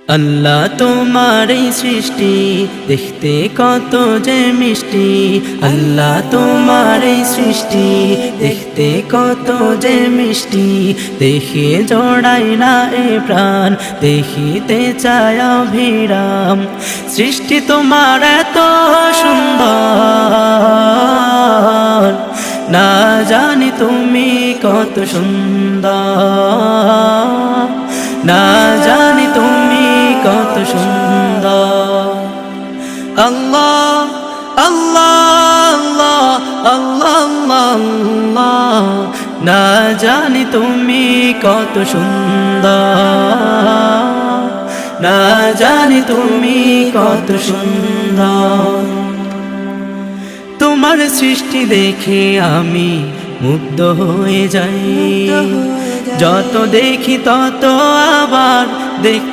আল্লাহ তোমার এই সৃষ্টি দেখতে কত যে মিষ্টি। আল্লাহ তোমার এই সৃষ্টি দেখতে কত যে মিষ্টি। দেখে জড়াই না এ প্রাণ, দেখিতে চায় অভিরাম। সৃষ্টি তোমার এত সুন্দর, না জানি তুমি কত সুন্দর, না জানি তুমি কত সুন্দর। আল্লাহ আল্লাহ আল্লাহ আল্লাহ আল্লাহ, না জানি তুমি কত সুন্দর, না জানি তুমি কত সুন্দর। তোমার সৃষ্টি দেখে আমি মুগ্ধ হয়ে যাই, যত দেখি তত আবার দেখ